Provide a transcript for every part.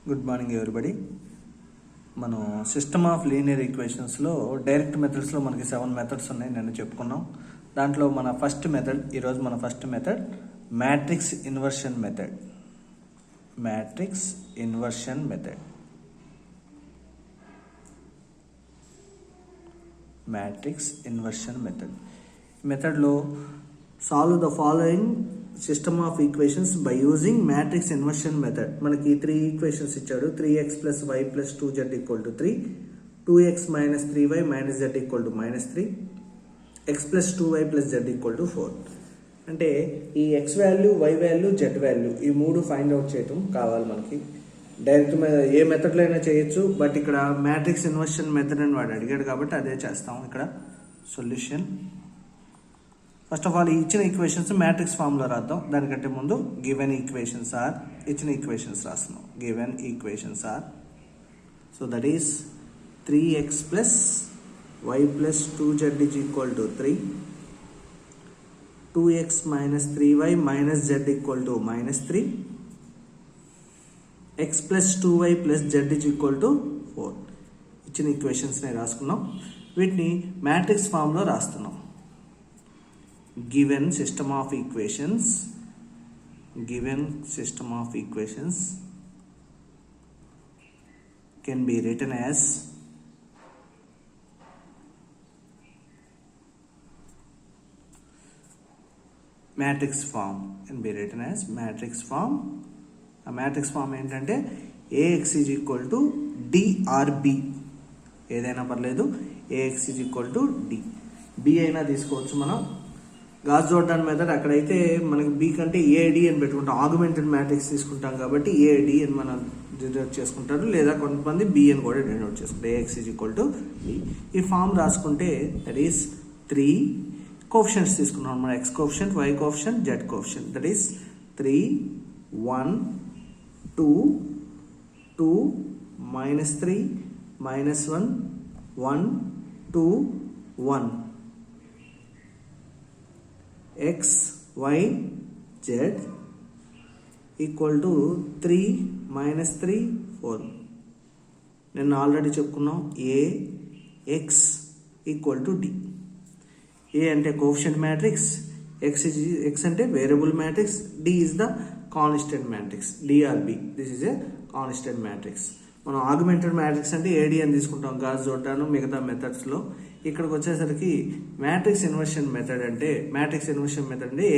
Good morning everybody. మనం system of linear ఈక్వేషన్స్లో direct మెథడ్స్లో మనకి 7 methods ఉన్నాయి, నేను చెప్పుకున్నాం. దాంట్లో మన ఫస్ట్ మెథడ్, ఈరోజు మన first method matrix inversion method. Matrix inversion method. Matrix inversion method. మెథడ్లో solve the following system of equations by using matrix inversion method. మనకి 3 ఈక్వేషన్స్ ఇచ్చాడు. 3x + y + 2z = 3, 2x - 3y - z = -3, x + 2y + z = 4. అంటే ఈ x value, y value, z value ఈ మూడు find out చేయటం కావాలి మనకి. డైరెక్ట్ ఏ మెథడ్లో అయినా చేయొచ్చు, బట్ ఇక్కడ మ్యాట్రిక్స్ ఇన్వర్షన్ మెథడ్ అని వాడు అడిగాడు కాబట్టి అదే చేస్తాం. ఇక్కడ సొల్యూషన్ ఫస్ట్ ఆఫ్ ఆల్ ఇచ్చిన ఈక్వేషన్స్ మ్యాట్రిక్స్ ఫామ్లో రాద్దాం. దానికంటే ముందు గివెన్ ఈక్వేషన్స్ ఆర్, ఇచ్చిన ఈక్వేషన్స్ రాస్తున్నాం. Given equations are, so that is 3x + y + 2z = 3, 2x - 3y - z = -3, x + 2y + z = 4. ఇచ్చిన ఈక్వేషన్స్ని రాసుకున్నాం. వీటిని మ్యాట్రిక్స్ ఫామ్లో రాస్తున్నాం. Given system of equations can be written as matrix form. A matrix form ఏంటంటే AX = DRB, ఏదైనా పర్లేదు. AX = D, B అయినా తీసుకోవచ్చు మనం. గాస్ జోర్డాన్ మెథడ్ అక్కడైతే మనకి బి కంటే ఏడి అని పెట్టుకుంటాం. ఆగ్మెంటెడ్ మ్యాట్రిక్స్ తీసుకుంటాం కాబట్టి ఏడి అని మనం డినోట్ చేసుకుంటారు, లేదా కొంతమంది బి అని కూడా డినోట్ చేసుకుంటారు. ఏఎక్స్ = బి. ఈ ఫామ్ రాసుకుంటే దట్ ఈస్ 3 కోఎఫిషియంట్స్ తీసుకున్నాం మనం. X coefficient, Y coefficient, Z coefficient. That is 3, 1, 2, 2, -3, -1, 1, 2, 1. x, y, z = 3, -3, 4. నేను ఆల్రెడీ చెప్పుకున్నాం. ఏ ఎక్స్ = డి. ఏ అంటే కోఎఫిషియంట్ మ్యాట్రిక్స్, ఎక్స్ అంటే variable matrix, D is the constant matrix. డిఆర్బి, this is a constant matrix. మనం augmented matrix అంటే AD అని తీసుకుంటాం Gauss Jordan మిగతా మెథడ్స్లో. ఇక్కడికి వచ్చేసరికి మ్యాట్రిక్స్ ఇన్వర్షన్ మెథడ్ అంటే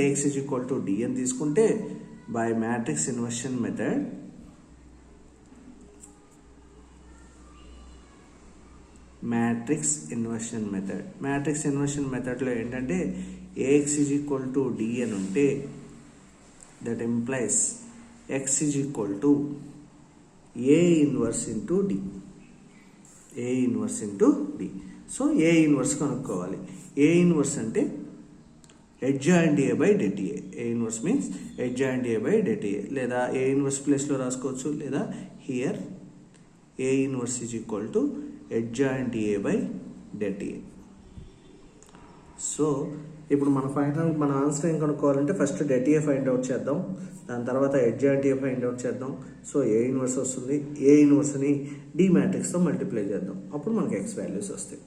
ఏఎక్స్ = డి అని తీసుకుంటే by matrix inversion method matrix inversion మెథడ్లో ఏంటంటే ఏఎక్స్ = డి అని ఉంటే that implies X = A inverse into D. So A inverse కనుక్కోవాలి. ఏ ఇన్వర్స్ అంటే adjoint A by det A. A inverse means adjoint A by det A. లేదా ఏ inverse ప్లేస్లో రాసుకోవచ్చు, లేదా here A inverse = adjoint A by det A. So ఇప్పుడు మన answer ఏం కనుక్కోవాలంటే first det A find out చేద్దాం, దాని తర్వాత adjoint A ఫైండ్ అవుట్ చేద్దాం. సో ఏ ఇన్వర్స్ వస్తుంది. ఏ ఇన్వర్స్ని డి మ్యాట్రిక్స్తో మల్టిప్లై చేద్దాం, అప్పుడు మనకి ఎక్స్ వాల్యూస్ వస్తాయి.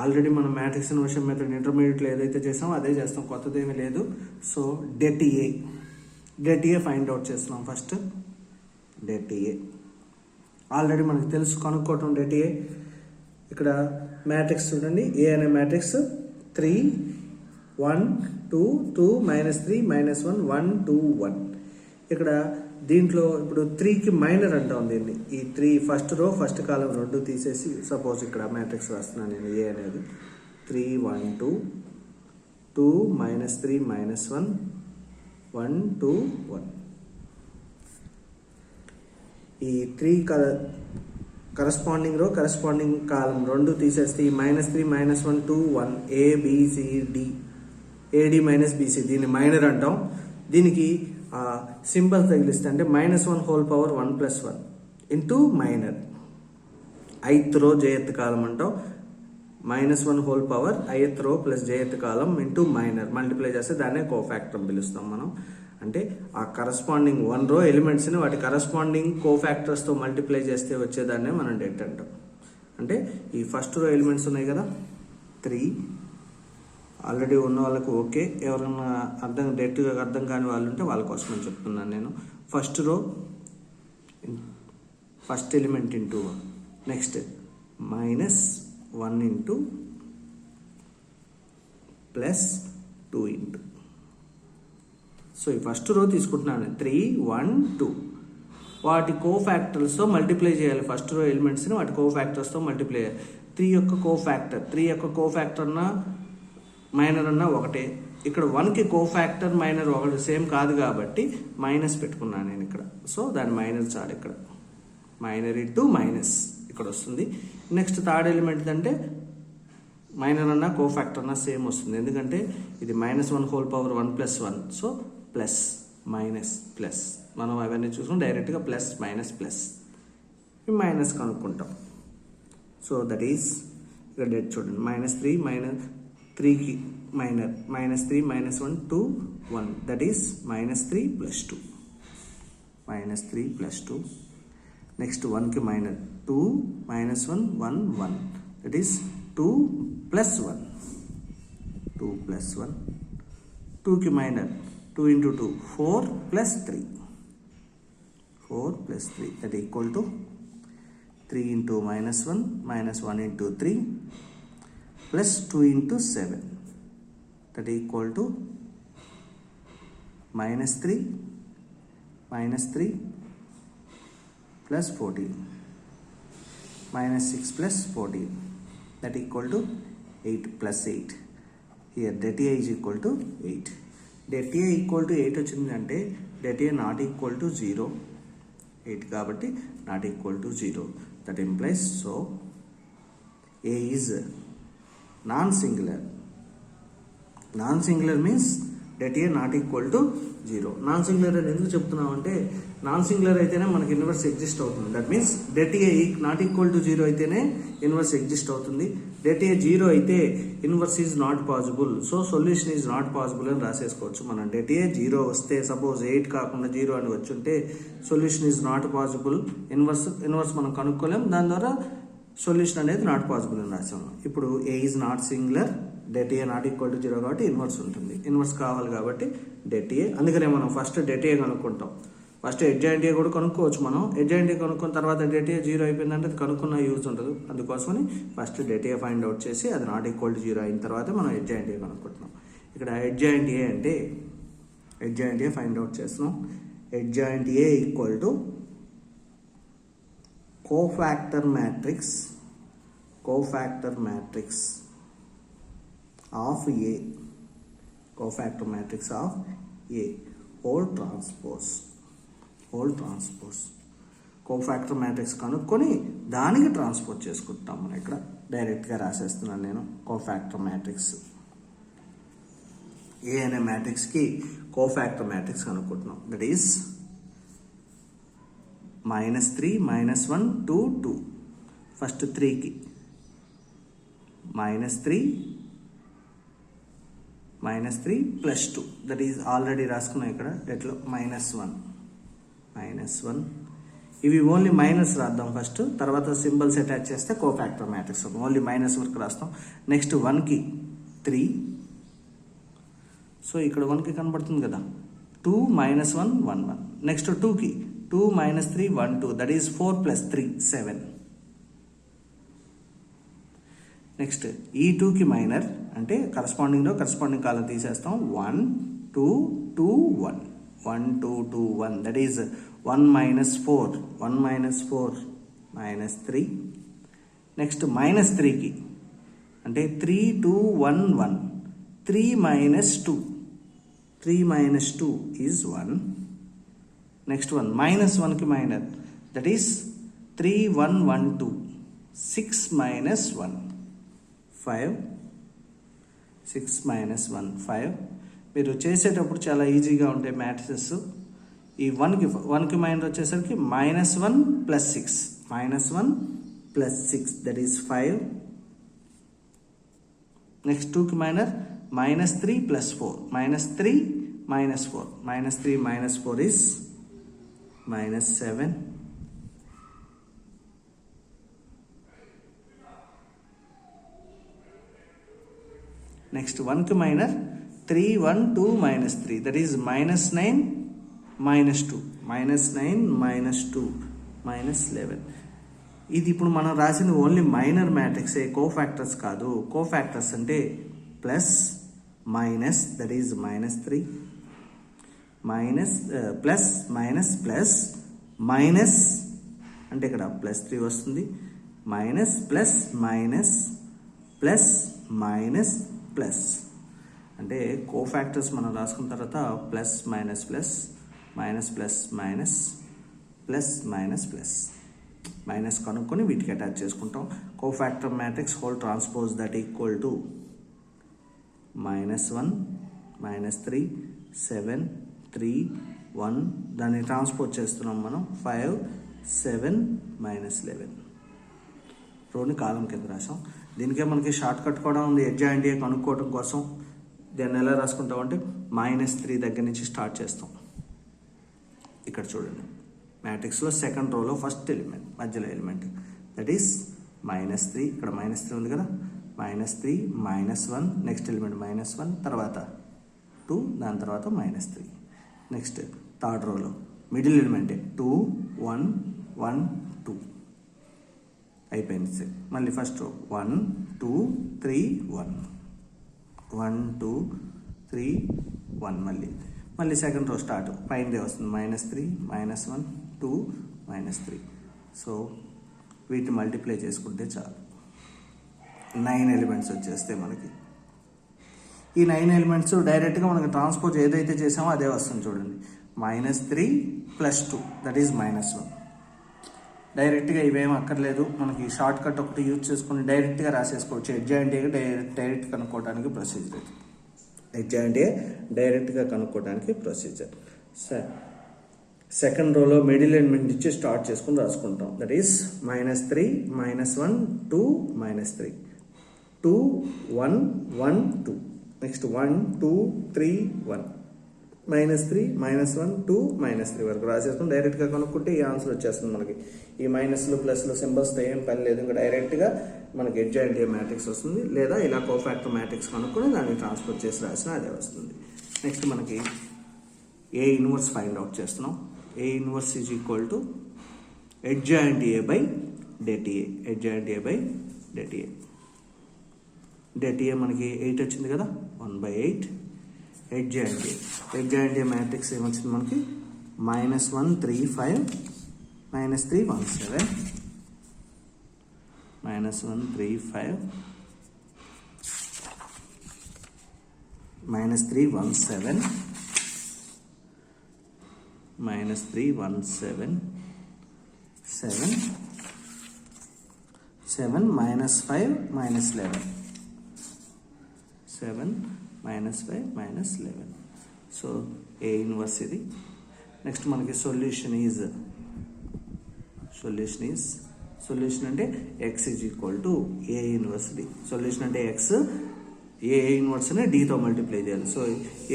ఆల్రెడీ మనం మ్యాట్రిక్స్ ఇన్వర్షన్ మెథడ్ ఇంటర్మీడియట్లో ఏదైతే చేసామో అదే చేస్తాం, కొత్తదేమీ లేదు. So det A find out చేస్తున్నాం. ఫస్ట్ det A ఆల్రెడీ మనకు తెలుసు కనుక్కోవటం. det A ఇక్కడ మ్యాట్రిక్స్ చూడండి. ఏ అనే మ్యాట్రిక్స్ 3, 1, 2, 2, -3, -1, 1, 2, 1. ఇక్కడ దీంట్లో ఇప్పుడు 3కి మైనర్ అంటాం దీన్ని. ఈ 3 ఫస్ట్ రో ఫస్ట్ కాలం 2 తీసేసి సపోజ్ ఇక్కడ మ్యాట్రిక్స్ రాస్తున్నాను నేను. ఏ అనేది 3, 1, 2, 2, -3, -1, 1, 2, 1. ఈ 3 కరస్పాండింగ్ రో కరస్పాండింగ్ కాలం 2 తీసేస్తే ఈ -3, -1, 2, 1 ABCD, AD - BC దీన్ని మైనర్ అంటాం. దీనికి సింబల్ తగిలిస్తే అంటే -1 1 + 1 ఇంటూ మైనర్. ith రో jth కాలం అంటాం. -1 ith రో + jth కాలం ఇంటూ మైనర్ మల్టిప్లై చేస్తే దాన్నే కోఫాక్టర్ పిలుస్తాం మనం. అంటే ఆ కరస్పాండింగ్ 1 రో ఎలిమెంట్స్ని వాటి కరస్పాండింగ్ కోఫ్యాక్టర్స్తో మల్టిప్లై చేస్తే వచ్చేదాన్నే మనం డెట్ అంటాం. అంటే ఈ ఫస్ట్ రో ఎలిమెంట్స్ ఉన్నాయి కదా 3 ఆల్రెడీ ఉన్న వాళ్ళకు ఓకే, ఎవరైనా డెట్గా అర్థం కాని వాళ్ళు ఉంటే వాళ్ళ కోసం అని చెప్తున్నాను నేను. First row first element into next -1 into +2 into. So ఈ ఫస్ట్ రో తీసుకుంటున్నాను 3, 1, 2 వాటి కోఫ్యాక్టర్స్తో మల్టిప్లై చేయాలి. ఫస్ట్ రో ఎలిమెంట్స్ని వాటి కోఫ్యాక్టర్స్తో మల్టిప్లై చేయాలి. 3 యొక్క కోఫ్యాక్టర్ మైనర్ అన్న ఒకటే. ఇక్కడ 1కి కోఫ్యాక్టర్ మైనర్ ఒకటి సేమ్ కాదు కాబట్టి మైనస్ పెట్టుకున్నాను నేను ఇక్కడ. సో దాని మైనర్ చాలు ఇక్కడ, మైనర్ ఇంటూ మైనస్ ఇక్కడ వస్తుంది. నెక్స్ట్ థర్డ్ ఎలిమెంట్ అంటే మైనర్ అన్న కోఫ్యాక్టర్ అన్న సేమ్ వస్తుంది, ఎందుకంటే ఇది -1 + 1 సో ప్లస్ మైనస్ ప్లస్. మనం అవన్నీ చూసుకుని డైరెక్ట్గా ప్లస్ మైనస్ ప్లస్ ఈ మైనస్ కనుక్కుంటాం. సో దట్ ఈస్ ఇక్కడ డెట్ చూడండి -3కి మైనర్ -3 -1 2 1 దట్ ఈస్ -3 + 2 -3 + 2. నెక్స్ట్ 1కి మైనర్ 2 -1 1 1 దట్ ఈస్ 2 + 1 2 + 1. 2కి minor 2 × 2 4 + 3 4 + 3 that equal to 3 × -1 -1 × 3 plus 2 × 7 that equal to -3 plus 14 -6 plus 14 that equal to 8 plus 8. Here det A is equal to 8. Det A equal to 8 వచ్చింది అంటే det A not equal to 0. 8 కాబట్టి not equal to 0. That implies so A is non-singular. Non-singular means det A not equal to 0. Non-singular అని ఎందుకు చెప్తున్నాం అంటే non singular అయితేనే మనకి inverse exist అవుతుంది. That means det A not equal to 0 అయితేనే inverse exist అవుతుంది. det A 0 అయితే inverse is not possible. So solution is not possible అని రాసేసుకోవచ్చు మనం. det A 0 వస్తే సపోజ్ 8 కాకుండా 0 అని వచ్చుంటే solution is not possible. Inverse మనం కనుక్కోలేం, దాని ద్వారా సొల్యూషన్ అనేది నాట్ పాసిబుల్ అని రాసాము. ఇప్పుడు A is not singular, det A not equal to 0 కాబట్టి ఇన్వర్స్ ఉంటుంది. ఇన్వర్స్ కావాలి కాబట్టి det A, అందుకనే మనం ఫస్ట్ det A కనుక్కుంటాం. ఫస్ట్ ఎడ్జాయింట్ ఏ కూడా కనుక్కోవచ్చు మనం. ఎడ్జాయింట్ ఏ కనుక్కున్న తర్వాత det A 0 అయిపోయిందంటే అది కనుక్కున్న యూజ్ ఉంటుంది. అందుకోసమని first det A find out చేసి అది నాట్ ఈక్వల్ టు 0 అయిన తర్వాత మనం ఎడ్జాయింట్ ఏ కనుక్కుంటున్నాం. ఇక్కడ ఎడ్జాయింట్ ఏ అంటే ఎడ్జాయింట్ ఏ ఫైండ్ అవుట్ చేస్తున్నాం. Adjoint A equal to cofactor matrix of A, cofactor matrix of A whole transpose. Cofactor matrix కనుక్కొని దానికి ట్రాన్స్పోజ్ చేసుకుంటాం. మనం ఇక్కడ డైరెక్ట్గా రాసేస్తున్నాను నేను. కోఫ్యాక్టర్ మ్యాట్రిక్స్ ఏ అనే మ్యాట్రిక్స్కి కోఫ్యాక్టర్ మ్యాట్రిక్స్ కనుక్కుంటున్నాం. That is -3 -1 2 2. ఫస్ట్ 3కి -3 + 2 దట్ ఈజ్ ఆల్రెడీ రాసుకున్నాం ఇక్కడ ఎట్లా -1 ఇవి ఓన్లీ మైనస్ రాద్దాం ఫస్ట్, తర్వాత సింబల్స్ అటాచ్ చేస్తే కోఫ్యాక్టర్ మ్యాట్రిక్స్. ఓన్లీ మైనస్ వరకు రాస్తాం. నెక్స్ట్ 1కి 3, సో ఇక్కడ 1కి కనబడుతుంది కదా 2 -1 1 1. నెక్స్ట్ 2కి 2 -3 1 2 దట్ ఈస్ 4 + 3 7. నెక్స్ట్ ఈ 2కి మైనర్ అంటే కరస్పాండింగ్ కాలం తీసేస్తాం. 1 2 2 1 1 2 2 1 దట్ ఈస్ 1 -4 -3. నెక్స్ట్ -3కి అంటే 3 2 1 1 3 -2 ఈజ్ 1. నెక్స్ట్ 1కి మైనర్ దట్ ఈస్ 3 1 1 2 6 -1 5 6 -1 5. మీరు చేసేటప్పుడు చాలా ఈజీగా ఉంటాయి మ్యాట్రిసెస్. ఈ 1కి మైనర్ వచ్చేసరికి -1 + 6 దట్ ఈస్ 5. నెక్స్ట్ 2కి minor -3 + 4 -3 minus 4. Minus 3 minus 4 is minus 7. Next 1 కి minor 3 1 2 minus 3, that is minus 9 minus 2, minus 9 minus 2 minus 11. ఇది ఇప్పుడు మనం రాసింది ఓన్లీ మైనర్ మ్యాట్రిక్సే, కోఫాక్టర్స్ కాదు. కోఫాక్టర్స్ అంటే plus minus, that is minus 3, minus plus minus plus minus అంటే ఇక్కడ ప్లస్ 3 వస్తుంది, minus plus minus plus minus plus. అంటే కోఫాక్టర్స్ మనం రాసుకున్న తర్వాత plus minus plus minus plus minus plus minus plus minus కనుక్కొని వీటికి అటాచ్ చేసుకుంటాం. Cofactor matrix whole transpose that equal to -1 -3 7 3 1, దాన్ని ట్రాన్స్పోజ్ చేస్తున్నాం మనం 5 7 -11. రోని కాలం కింద రాసాం. దీనికే మనకి షార్ట్ కట్ కూడా ఉంది, ఎడ్జ్ అండ్ ఏ కనుక్కోవడం కోసం. దాన్ని ఎలా రాసుకుంటాం అంటే -3 దగ్గర నుంచి స్టార్ట్ చేస్తాం. ఇక్కడ చూడండి, మ్యాట్రిక్స్లో సెకండ్ రోలో ఫస్ట్ ఎలిమెంట్, మధ్యలో ఎలిమెంట్, దట్ ఈస్ -3. ఇక్కడ -3 ఉంది కదా, -3 -1, నెక్స్ట్ ఎలిమెంట్ -1, తర్వాత 2, దాని తర్వాత -3. నెక్స్ట్ థర్డ్ రోలో మిడిల్ ఎలిమెంటే 2 1 1 2 అయిపోయింది. మళ్ళీ ఫస్ట్ రో 1 2 3 1 1 2 3 1, మళ్ళీ సెకండ్ రో స్టార్ట్, పైనదే వస్తుంది -3 -1 2 -3. సో వీటిని మల్టిప్లై చేసుకుంటే చాలు, 9 ఎలిమెంట్స్ వచ్చేస్తే మనకి. ఈ 9 ఎలిమెంట్స్ డైరెక్ట్గా మనకి ట్రాన్స్పోజ్ ఏదైతే చేసామో అదే వస్తుంది. చూడండి, -3 + 2, దట్ ఈజ్ -1. డైరెక్ట్గా ఇవేం అక్కర్లేదు, మనకి షార్ట్ కట్ ఒకటి యూజ్ చేసుకుని డైరెక్ట్గా రాసేసుకోవచ్చు. ఎడ్జ్ అండ్ ఏ డైరెక్ట్ కనుక్కోవడానికి ప్రొసీజర్ ఇది. ఎడ్జ్ అండ్ ఏ డైరెక్ట్గా కనుక్కోవడానికి ప్రొసీజర్. సెకండ్ రోలో మిడిల్ ఎలిమెంట్ ఇచ్చి స్టార్ట్ చేసుకుని రాసుకుంటాం. దట్ ఈస్ -3 -1 2 -3 2 1 1 2, నెక్స్ట్ 1 2 3 1 -3 -1 2 -3 వరకు రాసేసుకుని డైరెక్ట్గా కనుక్కుంటే ఈ ఆన్సర్ వచ్చేస్తుంది మనకి. ఈ మైనస్లు ప్లస్లు సింబల్స్తో ఏం పని లేదు, ఇంకా డైరెక్ట్గా మనకి ఎడ్జ్ అండ్ ఏ మ్యాట్రిక్స్ వస్తుంది. లేదా ఇలా కోఫాక్టర్ మ్యాట్రిక్స్ కనుక్కొని దాన్ని ట్రాన్స్ఫర్ చేసి రాసినా అదే వస్తుంది. నెక్స్ట్ మనకి ఏ ఇన్వర్స్ ఫైండ్ అవుట్ చేస్తున్నాం. ఏ inverse is equal to edge and A by det A. Edge and A by det A. Det A మనకి 8 వచ్చింది కదా, 1/8. Edge and A, edge and A matrix ఏమొచ్చింది మనకి -1 3 5 -3 1 7 -1 3 5 -3 1 7 -3 1 7 7 7 -5 -11 7 -5 -11. సో ఏ ఇన్వర్స్ ఇది. Next మనకి solution అంటే x is equal to A inverse D. Solution అంటే x, A ఇన్వర్స్ని డితో మల్టిప్లై చేయాలి. So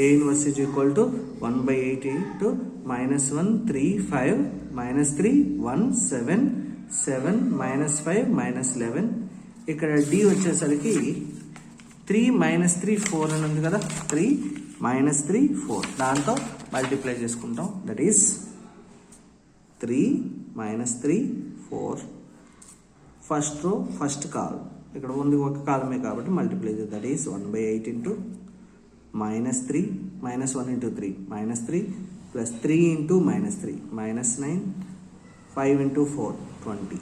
A inverse is equal to 1/8 into -1 3 5 -3 1 7 7 -5 -11. ఇక్కడ డి వచ్చేసరికి 3 -3 4 అని ఉంది కదా, 3 -3 4, దాంతో మల్టిప్లై చేసుకుంటాం. That is 3 -3 4. First row first కాలం, ఇక్కడ ఉంది ఒక కాలమే కాబట్టి మల్టిప్లై చేద్దాం. That is 1/8 into -3 -1 into 3 -3 plus 3 into -3 -9 5 into 4 20.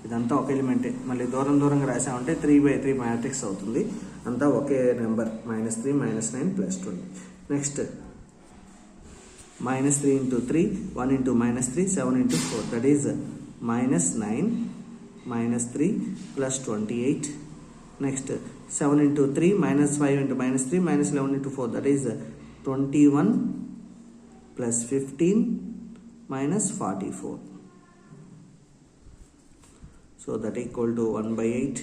ఇదంతా ఒక ఎలిమెంటే. మళ్ళీ దూరంగా రాసామంటే 3/3 మ్యాట్రిక్స్ అవుతుంది. అంతా ఒకే number, -3 -9 plus 20. Next -3 into 3 1 into -3 7 into 4, that is -9 -3 plus 28. Next 7 into 3 -5 into -3 -11 into 4, that is 21 plus 15 -44. So that equal to 1/8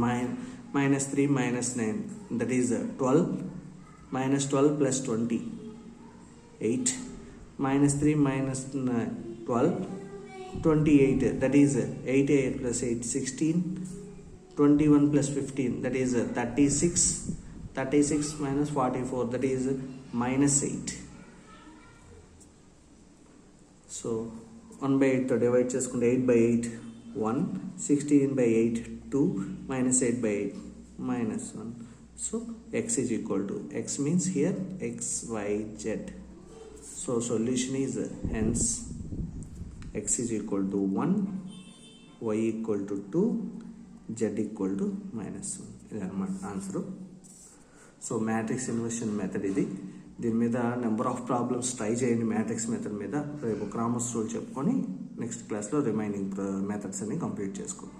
-3 -9, that is 12 minus 12 plus 20, 8, minus 3 minus 12, 28, that is 8 plus 8, 16, 21 plus 15, that is 36, 36 minus 44, that is minus 8. So 1 by 8 తో divide చేసుకుంటే 8 by 8 1, 16 by 8 2, minus 8 by 8 minus 1. So x is equal to, x means here x, y, z. So solution is hence x is equal to 1, y equal to 2, z equal to minus 1. ఇది అన్నమాట answer. So matrix inversion method ఇది. దీని మీద number of problems try చేయండి matrix method మీద. రేపు Cramer's rule చెప్పుకొని next క్లాస్లో రిమైనింగ్ మెథడ్స్ అన్ని కంప్లీట్ చేసుకోండి.